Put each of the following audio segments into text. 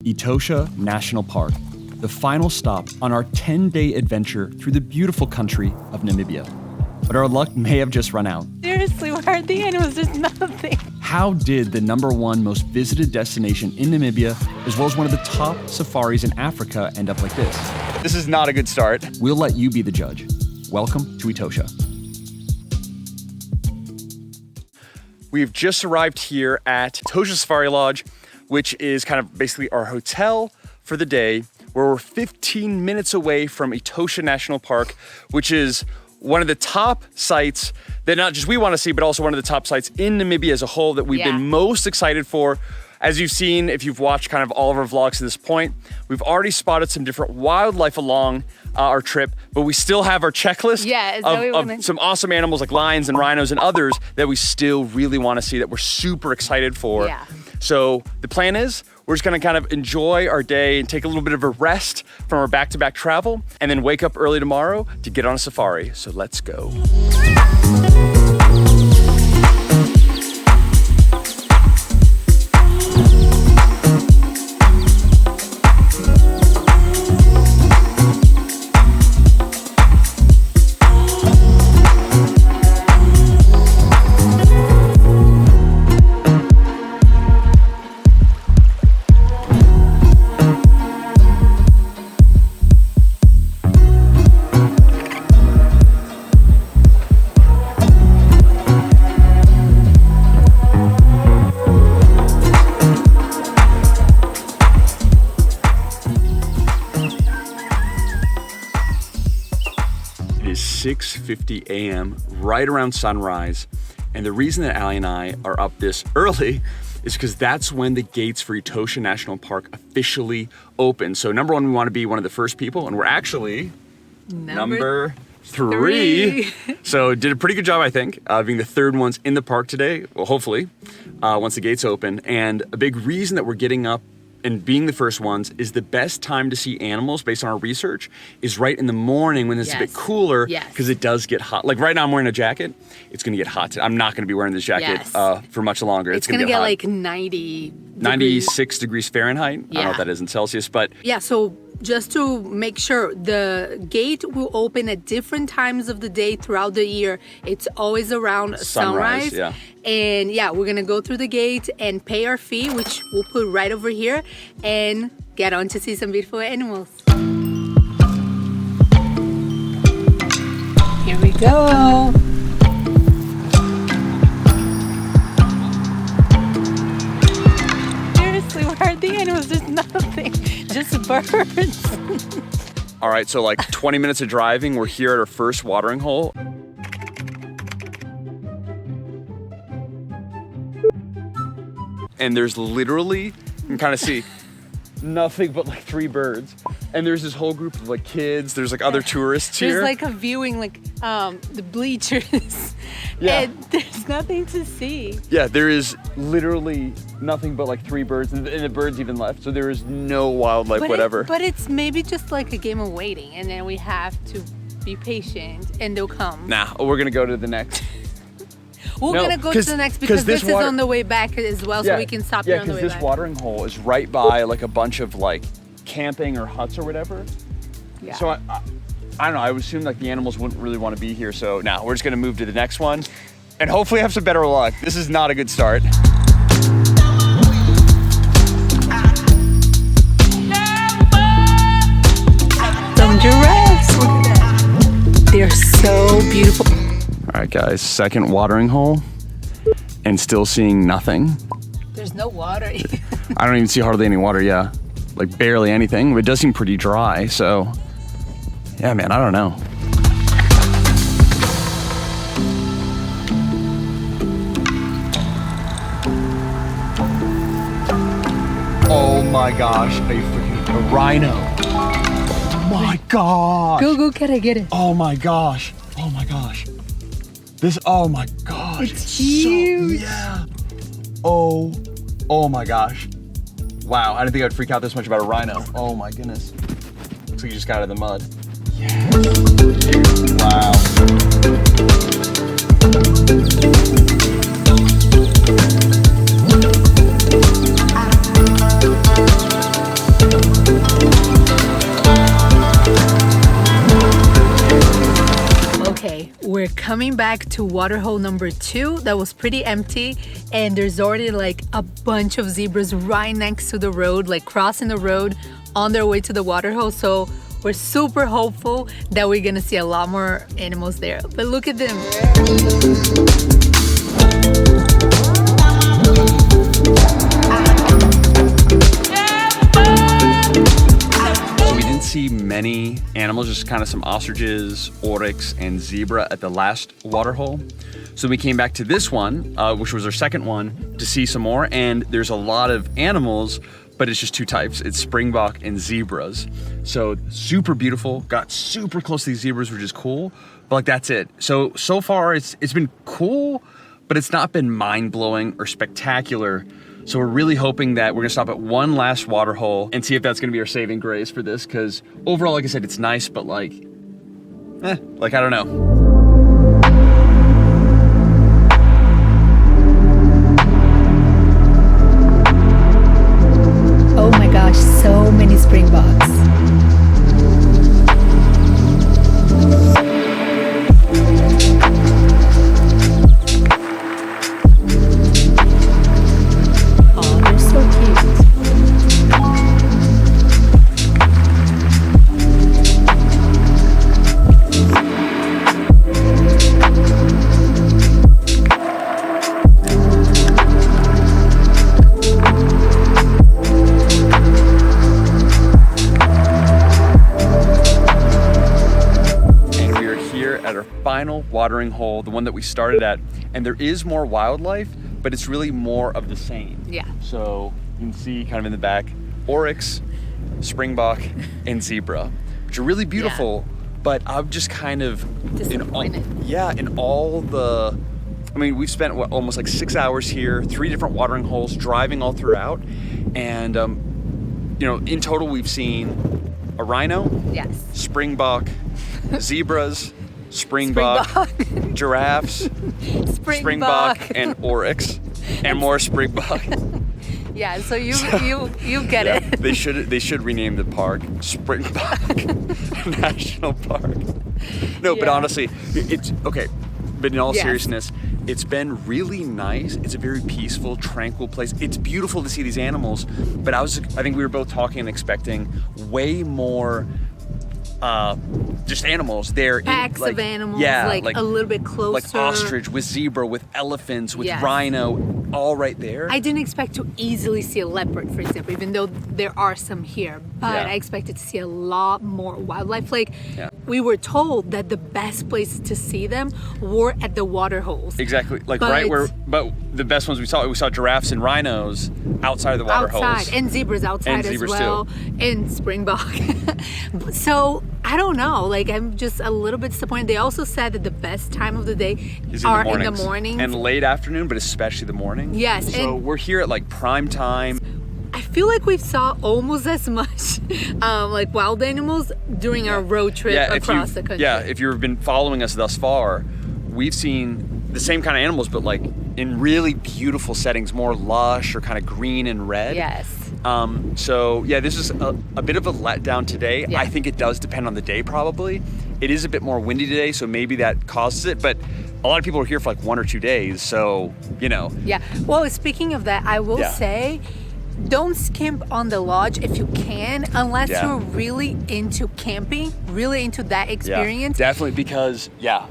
Etosha National Park, the final stop on our 10-day adventure through the beautiful country of Namibia. But our luck may have just run out. Seriously, where are the animals? There's nothing. How did the #1 most visited destination in Namibia, as well as one of the top safaris in Africa, end up like this? This is not a good start. We'll let you be the judge. Welcome to Etosha. We've just arrived here at Etosha Safari Lodge, which is kind of basically our hotel for the day, where we're 15 minutes away from Etosha National Park, which is one of the top sites that not just we want to see, but also one of the top sites in Namibia as a whole that we've been most excited for. As you've seen, if you've watched kind of all of our vlogs to this point, we've already spotted some different wildlife along our trip, but we still have our checklist of some awesome animals like lions and rhinos and others that we still really want to see, that we're super excited for. Yeah. So the plan is we're just gonna kind of enjoy our day and take a little bit of a rest from our back-to-back travel, and then wake up early tomorrow to get on a safari. So let's go. It is 6:50 a.m., right around sunrise. And the reason that Allie and I are up this early is because that's when the gates for Etosha National Park officially open. So #1, we want to be one of the first people, and we're actually number three. So did a pretty good job, I think, being the third ones in the park today. Well, hopefully, once the gates open. And a big reason that we're getting up and being the first ones is the best time to see animals, based on our research, is right in the morning when it's a bit cooler, because it does get hot. Like right now I'm wearing a jacket. It's gonna get hot. I'm not gonna be wearing this jacket for much longer. It's gonna get like 96 degrees Fahrenheit. I don't know what that is in Celsius, but yeah, so just to make sure, the gate will open at different times of the day throughout the year. It's always around sunrise. And yeah, we're gonna go through the gate and pay our fee, which we'll put right over here, and get on to see some beautiful animals. Here we go. Seriously, where are the animals? There's nothing, just birds. All right, so like 20 minutes of driving, we're here at our first watering hole. And there's literally, you can kind of see, nothing but like 3 birds. And there's this whole group of like kids, there's like other tourists here. There's like a viewing, like the bleachers. And there's nothing to see. Yeah, there is literally nothing but like 3 birds, and the birds even left. So there is no wildlife, whatever. But it's maybe just like a game of waiting, and then we have to be patient and they'll come. Nah, we're gonna go to the next. We're gonna go to the next because this is on the way back as well, so we can stop here on the way back. Yeah, because this watering hole is right by like a bunch of like camping or huts or whatever. Yeah. So I don't know, I would assume like the animals wouldn't really want to be here, so now we're just gonna move to the next one and hopefully have some better luck. This is not a good start. Some giraffes, look at that. They're so beautiful. All right, guys, second watering hole, and still seeing nothing. There's no water. I don't even see hardly any water, like barely anything, but it does seem pretty dry, so yeah, man, I don't know. Oh my gosh, a rhino. Oh my gosh. Go, get it. Oh my gosh. Oh my gosh. It's huge. Oh my gosh. Wow, I didn't think I'd freak out this much about a rhino. Oh my goodness. Looks like you just got out of the mud. Yeah. Wow. we're coming back to waterhole number 2 that was pretty empty, and there's already like a bunch of zebras right next to the road, like crossing the road on their way to the waterhole. So we're super hopeful that we're gonna see a lot more animals there. But look at them. See many animals, just kind of some ostriches, oryx, and zebra at the last waterhole. So we came back to this one, which was our second one, to see some more. And there's a lot of animals, but it's just 2 types. It's springbok and zebras. So super beautiful. Got super close to these zebras, which is cool. But like that's it. So far it's been cool, but it's not been mind-blowing or spectacular. So we're really hoping that we're gonna stop at one last waterhole and see if that's gonna be our saving grace for this, because overall, like I said, it's nice, but like I don't know. Oh my gosh, so many springboks. Final watering hole, the one that we started at, and there is more wildlife, but it's really more of the same. Yeah. So you can see kind of in the back, oryx, springbok, and zebra, which are really beautiful, but I'm just kind of disappointed. In all the, I mean, we've spent almost like 6 hours here, 3 different watering holes, driving all throughout, and in total we've seen a rhino, yes, springbok, zebras, springbok, giraffes, springbok, and oryx, and more springbok. Yeah, so you get it. They should rename the park Springbok National Park. No, but honestly, it's okay. But in all seriousness, it's been really nice. It's a very peaceful, tranquil place. It's beautiful to see these animals, but I think we were both talking and expecting way more just animals there. Packs of animals, like a little bit closer. Like ostrich, with zebra, with elephants, with rhino, all right there. I didn't expect to easily see a leopard, for example, even though there are some here. But I expected to see a lot more wildlife. We were told that the best places to see them were at the water holes. Exactly, but the best ones we saw giraffes and rhinos outside of the water holes. And zebras outside as well, and springbok. So I don't know, I'm just a little bit disappointed. They also said that the best time of the day are in the mornings. And late afternoon, but especially the morning. Yes. So we're here at prime time. I feel like we've saw almost as much wild animals during our road trip across the country. Yeah, if you've been following us thus far, we've seen the same kind of animals, but in really beautiful settings, more lush or kind of green and red. Yes. This is a bit of a letdown today. I think it does depend on the day, probably. It is a bit more windy today, so maybe that causes it, but a lot of people are here for 1 or 2 days, so, Yeah, well, speaking of that, I will say, don't skimp on the lodge if you can, unless you're really into camping, really into that experience. Yeah, definitely, because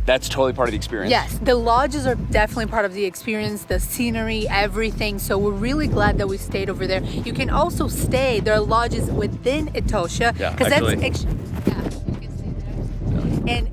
that's totally part of the experience. Yes, the lodges are definitely part of the experience, the scenery, everything. So we're really glad that we stayed over there. You can also stay, there are lodges within Etosha. Yeah, you can stay there. And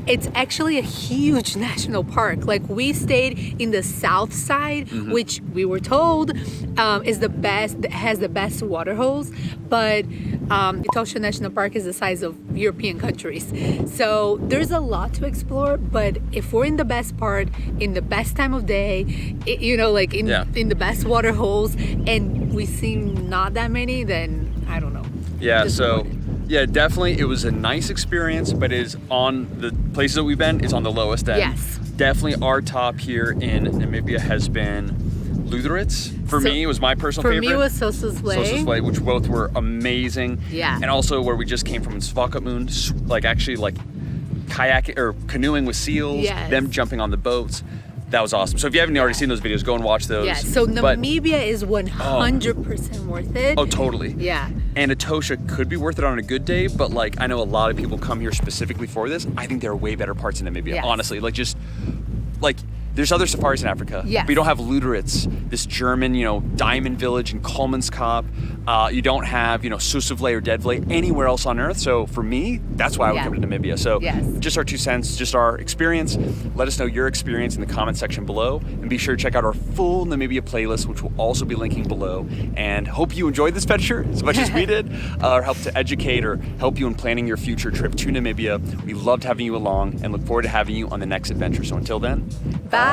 it's actually a huge national park. We stayed in the south side, which we were told is the best, has the best water holes, but Etosha National Park is the size of European countries. So there's a lot to explore, but if we're in the best part, in the best time of day, in the best water holes, and we see not that many, then I don't know. Yeah, so yeah, definitely it was a nice experience, but it is on the places that we've been, it's on the lowest end. Yes. Definitely our top here in Namibia has been Lutherits. For me, it was my personal favorite. For me, it was Sossusvlei, which both were amazing. Yeah. And also where we just came from in Svakopmund, kayaking or canoeing with seals, them jumping on the boats. That was awesome. So if you haven't already seen those videos, go and watch those. Yeah, so Namibia is 100% worth it. Oh, totally. Yeah. And Etosha could be worth it on a good day, but like I know a lot of people come here specifically for this. I think there are way better parts in Namibia, honestly. Like just like there's other safaris in Africa. But you don't have Luderitz, this German, diamond village in Kolmanskop. You don't have, Susuvlei or Deadvlei anywhere else on earth. So for me, that's why I would come to Namibia. So just our 2 cents, just our experience. Let us know your experience in the comment section below. And be sure to check out our full Namibia playlist, which we'll also be linking below. And hope you enjoyed this venture as much as we did, or help to educate or help you in planning your future trip to Namibia. We loved having you along and look forward to having you on the next adventure. So until then, bye.